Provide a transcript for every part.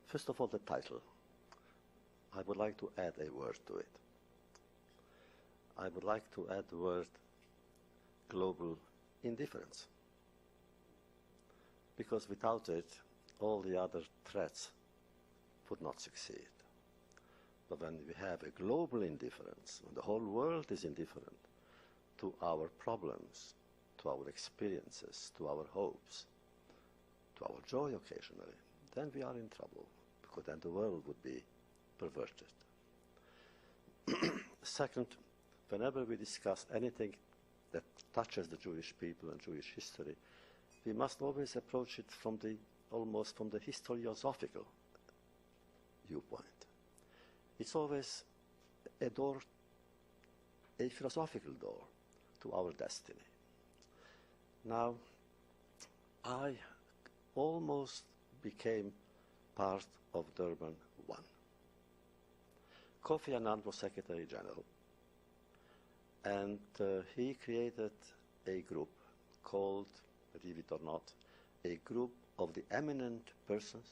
First of all, the title. I would like to add a word to it. I would like to add the word global indifference. Because without it, all the other threats would not succeed. But when we have a global indifference, when the whole world is indifferent to our problems, to our experiences, to our hopes, to our joy occasionally, then we are in trouble, because then the world would be perverted. Second, whenever we discuss anything that touches the Jewish people and Jewish history, we must always approach it from almost from the historiosophical viewpoint. It's always a door, a philosophical door to our destiny. Now, I almost became part of Durban 1. Kofi Annan was Secretary General, and he created a group called, believe it or not, a group of the eminent persons,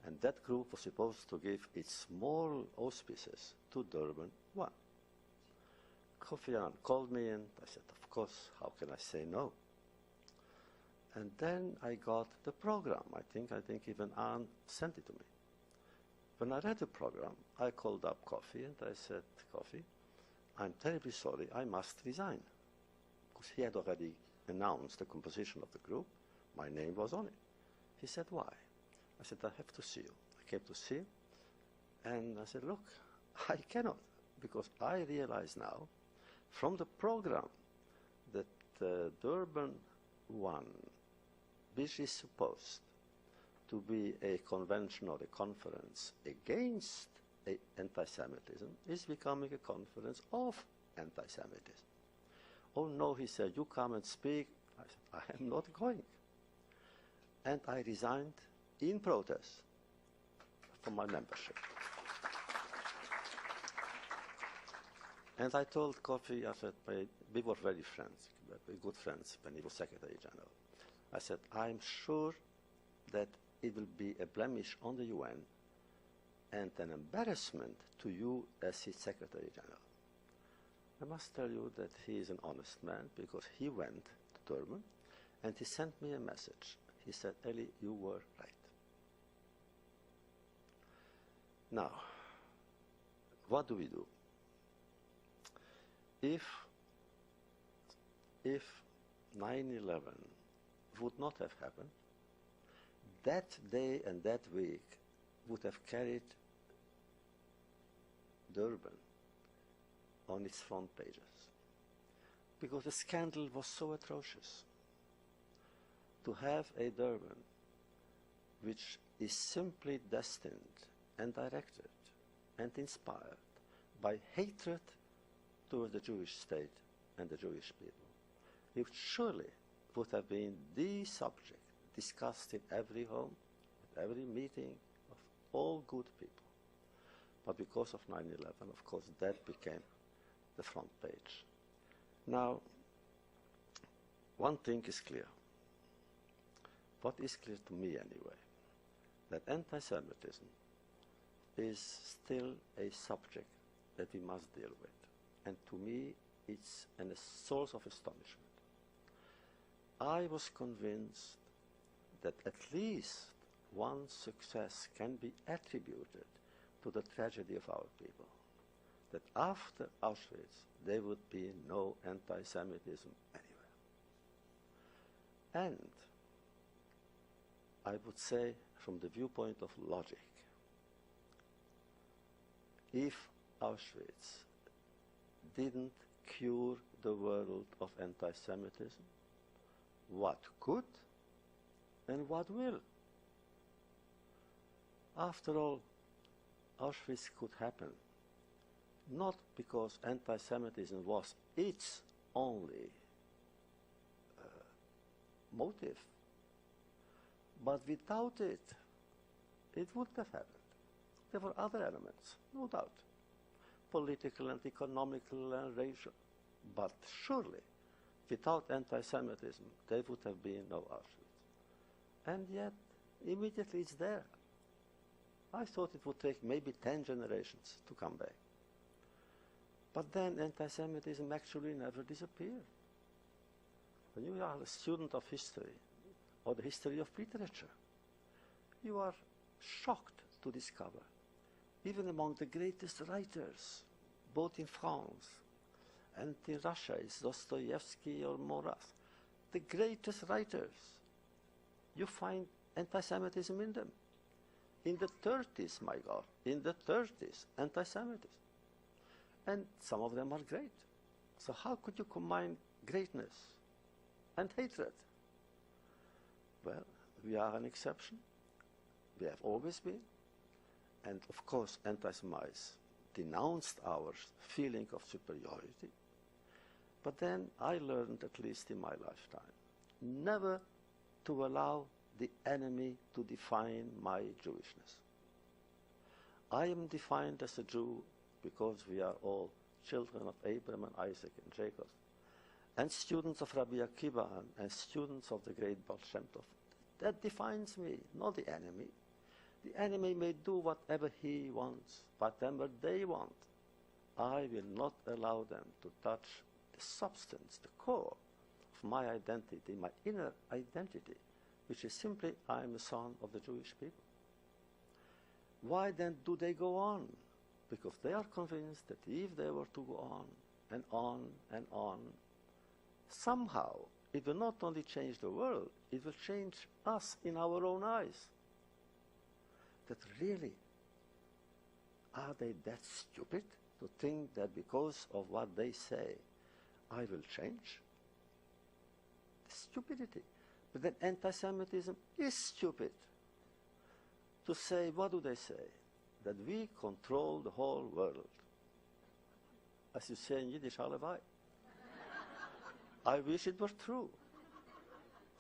and that group was supposed to give its moral auspices to Durban 1. Kofi Annan called me and I said, of course, how can I say no? And then I got the program. I think even Anne sent it to me. When I read the program, I called up Kofi and I said, Kofi, I'm terribly sorry, I must resign. Because he had already announced the composition of the group. My name was on it. He said, why? I said, I have to see you. I came to see him, and I said, look, I cannot, because I realize now, from the program, that Durban 1, which is supposed to be a convention or a conference against anti-Semitism, is becoming a conference of anti-Semitism. Oh no, he said, you come and speak. I said, I am not going. And I resigned in protest from my membership. And I told Kofi, I said, we were very friends, very good friends when he was Secretary General. I said, I'm sure that it will be a blemish on the UN and an embarrassment to you as his Secretary General. I must tell you that he is an honest man, because he went to Durban and he sent me a message. He said, Elie, you were right. Now, what do we do? If 9/11 would not have happened, that day and that week would have carried Durban on its front pages, because the scandal was so atrocious. To have a Durban which is simply destined and directed and inspired by hatred toward the Jewish state and the Jewish people, it surely would have been the subject discussed in every home, at every meeting of all good people. But because of 9/11, of course, that became the front page. Now, one thing is clear. What is clear to me anyway, that anti-Semitism is still a subject that we must deal with. And to me, it's a source of astonishment. I was convinced that at least one success can be attributed to the tragedy of our people, that after Auschwitz there would be no anti-Semitism anywhere. And I would say, from the viewpoint of logic, if Auschwitz didn't cure the world of anti-Semitism, what could and what will? After all, Auschwitz could happen not because anti-Semitism was its only motive, but without it, it wouldn't have happened. There were other elements, no doubt, political and economical and racial, but surely, without anti-Semitism, there would have been no Auschwitz. And yet, immediately it's there. I thought it would take maybe 10 generations to come back. But then anti-Semitism actually never disappeared. When you are a student of history, or the history of literature, you are shocked to discover, even among the greatest writers, both in France and in Russia, is Dostoevsky or Marat, the greatest writers, you find anti-Semitism in them. In the 30s, my God, in the 30s, anti-Semitism. And some of them are great. So how could you combine greatness and hatred? Well, we are an exception. We have always been. And of course, anti-Semites denounced our feeling of superiority. But then I learned, at least in my lifetime, never to allow the enemy to define my Jewishness. I am defined as a Jew because we are all children of Abraham and Isaac and Jacob, and students of Rabbi Akiva and students of the great Baal Shem Tov. That defines me, not the enemy. The enemy may do whatever he wants, whatever they want. I will not allow them to touch the substance, the core of my identity, my inner identity, which is simply I am a son of the Jewish people. Why then do they go on? Because they are convinced that if they were to go on and on and on, somehow it will not only change the world, it will change us in our own eyes. That really, are they that stupid to think that because of what they say, I will change? The stupidity. But then anti-Semitism is stupid. To say, what do they say? That we control the whole world. As you say in Yiddish, Halevai. I wish it were true.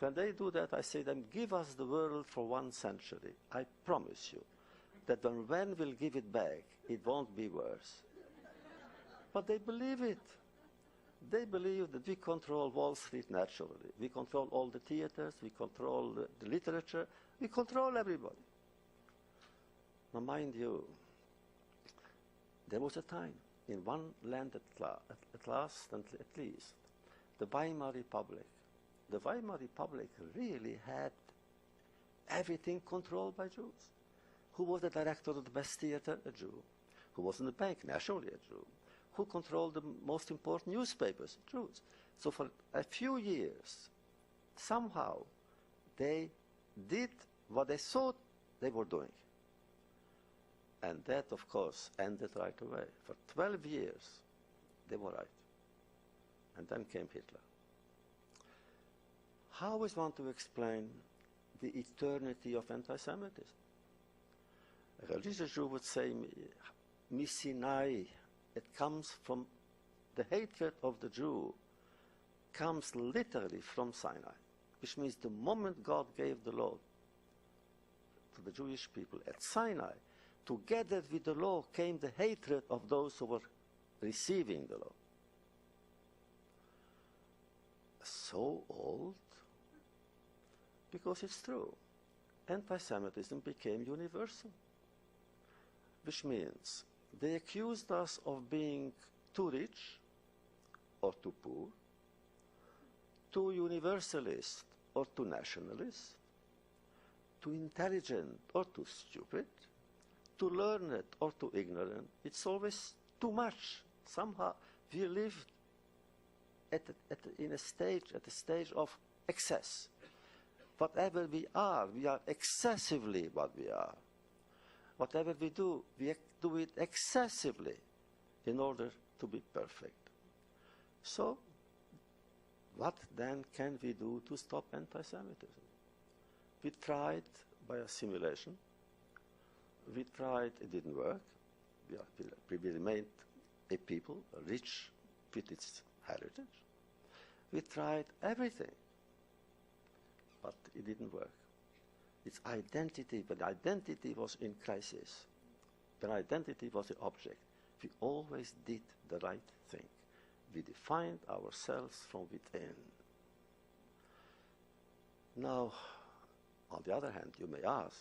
When they do that, I say them, give us the world for 1 century. I promise you that when we'll give it back, it won't be worse. But they believe it. They believe that we control Wall Street naturally. We control all the theaters, we control the literature, we control everybody. Now mind you, there was a time in one land at last and at least, the Weimar Republic. The Weimar Republic really had everything controlled by Jews. Who was the director of the best theater? A Jew. Who was in the bank? Nationally a Jew. Who controlled the most important newspapers? Jews. So for a few years, somehow, they did what they thought they were doing. And that, of course, ended right away. For 12 years, they were right. And then came Hitler. How is one to explain the eternity of anti-Semitism? A religious Jew would say, Misinai, it comes from the hatred of the Jew, comes literally from Sinai, which means the moment God gave the law to the Jewish people at Sinai, together with the law came the hatred of those who were receiving the law. So old, because it's true. Anti-Semitism became universal, which means they accused us of being too rich or too poor, too universalist or too nationalist, too intelligent or too stupid, too learned or too ignorant. It's always too much. Somehow we live at the stage of excess. Whatever we are excessively what we are. Whatever we do it excessively in order to be perfect. So, what then can we do to stop anti-Semitism? We tried by assimilation. We tried, it didn't work. We remained a people, rich with its heritage. We tried everything, but it didn't work. Its identity, when identity was in crisis, when identity was the object, we always did the right thing. We defined ourselves from within. Now, on the other hand, you may ask,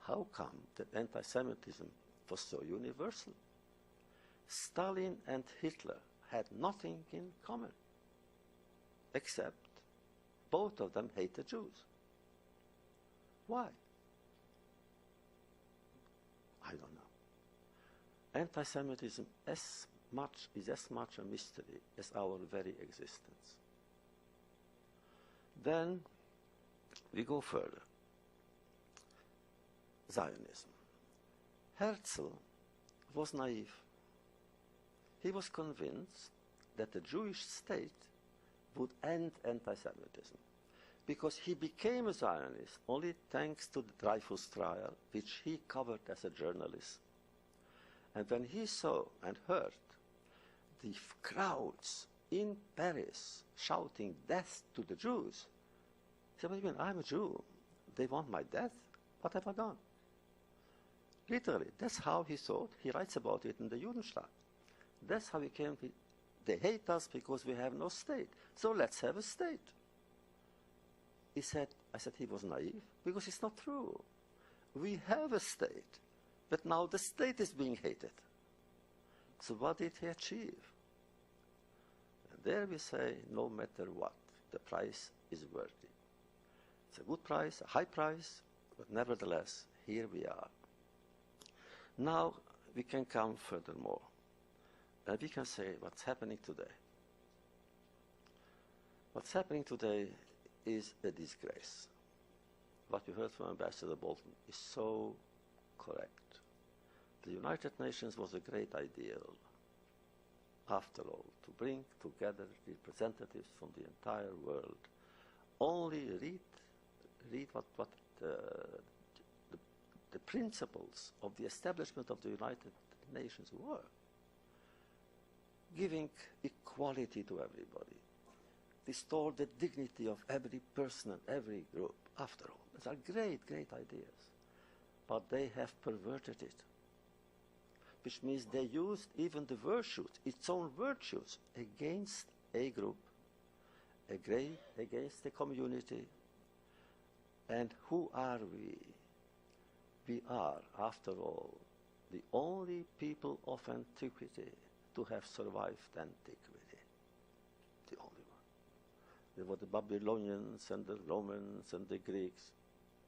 how come that anti-Semitism was so universal? Stalin and Hitler had nothing in common, except both of them hated Jews. Why? I don't know. Anti-Semitism is as much a mystery as our very existence. Then we go further. Zionism. Herzl was naive. He was convinced that the Jewish state would end anti-Semitism, because he became a Zionist only thanks to the Dreyfus trial, which he covered as a journalist. And when he saw and heard the crowds in Paris shouting death to the Jews, he said, what do you mean? I'm a Jew. They want my death? What have I done? Literally, that's how he thought. He writes about it in the Judenstaat. That's how he came. They hate us because we have no state. So let's have a state. I said he was naive, because it's not true. We have a state, but now the state is being hated. So what did he achieve? And there we say, no matter what, the price is worthy. It's a good price, a high price, but nevertheless, here we are. Now we can come furthermore, and we can say what's happening today. What's happening today is a disgrace. What we heard from Ambassador Bolton is so correct. The United Nations was a great ideal, after all, to bring together representatives from the entire world. Only read what the principles of the establishment of the United Nations were. Giving equality to everybody. Restore the dignity of every person and every group. After all, these are great, great ideas. But they have perverted it. Which means they used even the virtues, its own virtues, against a group, against a community. And who are we? We are, after all, the only people of antiquity to have survived antiquity. The only one. There were the Babylonians and the Romans and the Greeks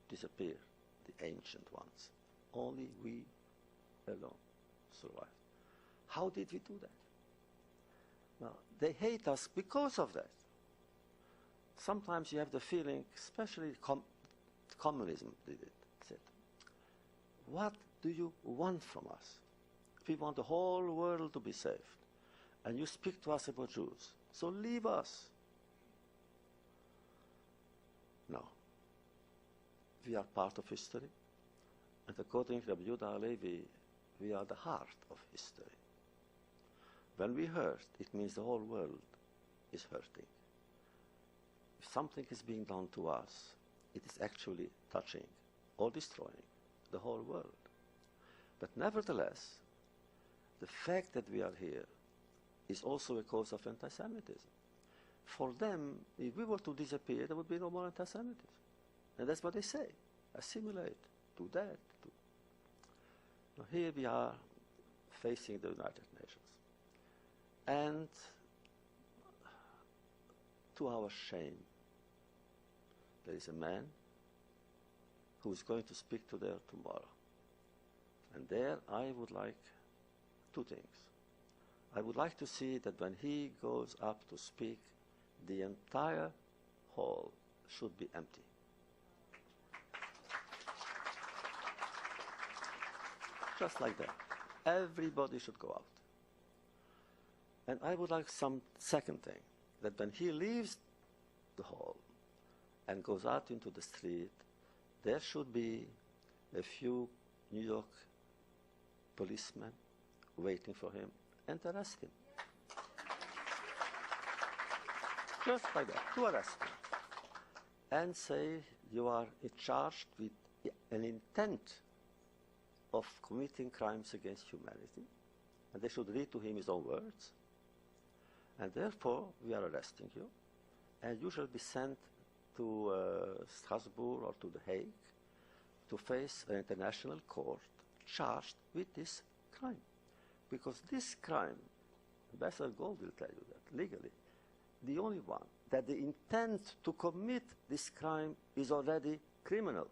disappeared, the ancient ones. Only we alone survived. How did we do that? Well, they hate us because of that. Sometimes you have the feeling, especially communism did it, said, what do you want from us? We want the whole world to be saved. And you speak to us about Jews. So leave us. No. We are part of history. And according to Rabbi Yehuda Halevi, we are the heart of history. When we hurt, it means the whole world is hurting. If something is being done to us, it is actually touching or destroying the whole world. But nevertheless, the fact that we are here is also a cause of anti-Semitism. For them, if we were to disappear, there would be no more anti-Semitism. And that's what they say. Assimilate, do that. Now here we are facing the United Nations. And to our shame, there is a man who is going to speak to there tomorrow. And there I would like two things. I would like to see that when he goes up to speak, the entire hall should be empty. Just like that. Everybody should go out. And I would like some second thing, that when he leaves the hall and goes out into the street, there should be a few New York policemen waiting for him and arrest him. Just like that, to arrest him. And say you are charged with an intent of committing crimes against humanity. And they should read to him his own words. And therefore, we are arresting you. And you shall be sent to Strasbourg or to The Hague to face an international court charged with this crime. Because this crime, Ambassador Gold will tell you that legally, the only one, that the intent to commit this crime is already criminal.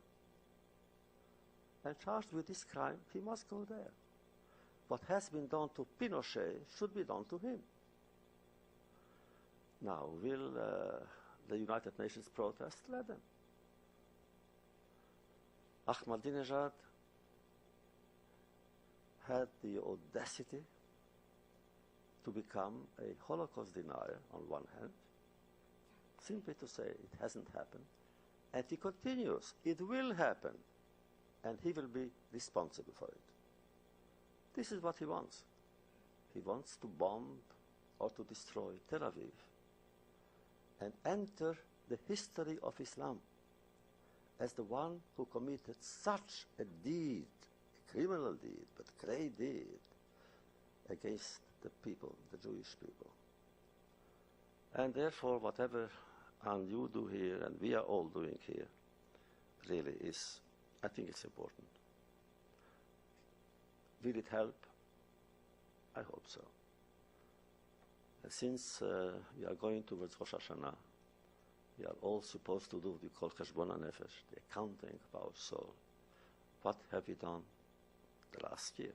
And charged with this crime, he must go there. What has been done to Pinochet should be done to him. Now, will the United Nations protest? Let them. Ahmadinejad had the audacity to become a Holocaust denier on one hand, simply to say it hasn't happened, and he continues, it will happen, and he will be responsible for it. This is what he wants. He wants to bomb or to destroy Tel Aviv and enter the history of Islam as the one who committed such a deed, a criminal deed, but great deed, against the people, the Jewish people. And therefore, whatever you do here, and we are all doing here, really is, I think it's important. Will it help? I hope so. Since we are going towards Rosh Hashanah, we are all supposed to do what we call Cheshbon HaNefesh, the accounting of our soul. What have we done the last year?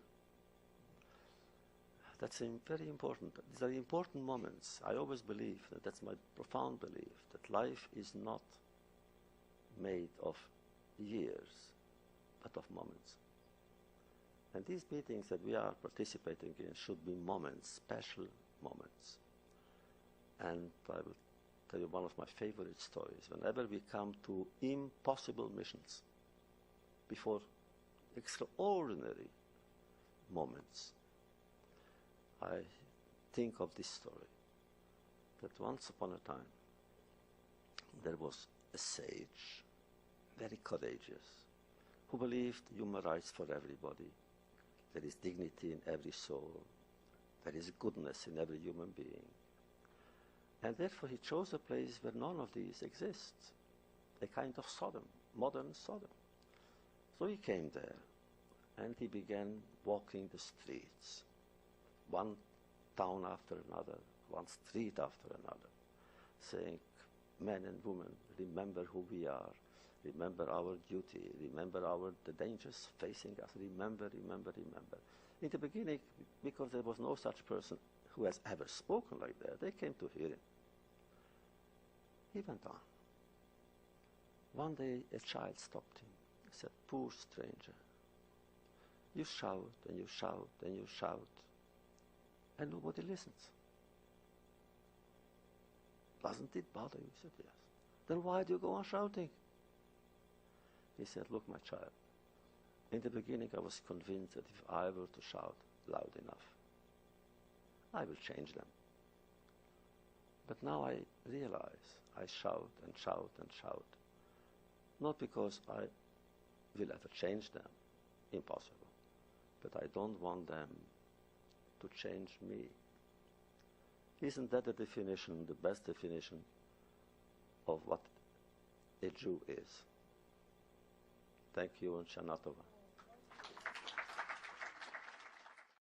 That's very important. These are important moments. I always believe, that's my profound belief, that life is not made of years, but of moments. And these meetings that we are participating in should be moments, special moments. And I will tell you one of my favorite stories. Whenever we come to impossible missions, before extraordinary moments, I think of this story, that once upon a time there was a sage, very courageous, who believed human rights for everybody. There is dignity in every soul. There is goodness in every human being. And therefore he chose a place where none of these exists, a kind of Sodom, modern Sodom. So he came there and he began walking the streets, one town after another, one street after another, saying, men and women, remember who we are, remember our duty, remember the dangers facing us, remember, remember, remember. In the beginning, because there was no such person who has ever spoken like that, they came to hear him. He went on. One day a child stopped him. He said, poor stranger, you shout and you shout and you shout, and nobody listens. Doesn't it bother you? He said, yes. Then why do you go on shouting? He said, look, my child, in the beginning I was convinced that if I were to shout loud enough, I will change them. But now I realize I shout and shout and shout, not because I will ever change them, impossible, but I don't want them to change me. Isn't that the definition, the best definition of what a Jew is? Thank you and Shana Tova.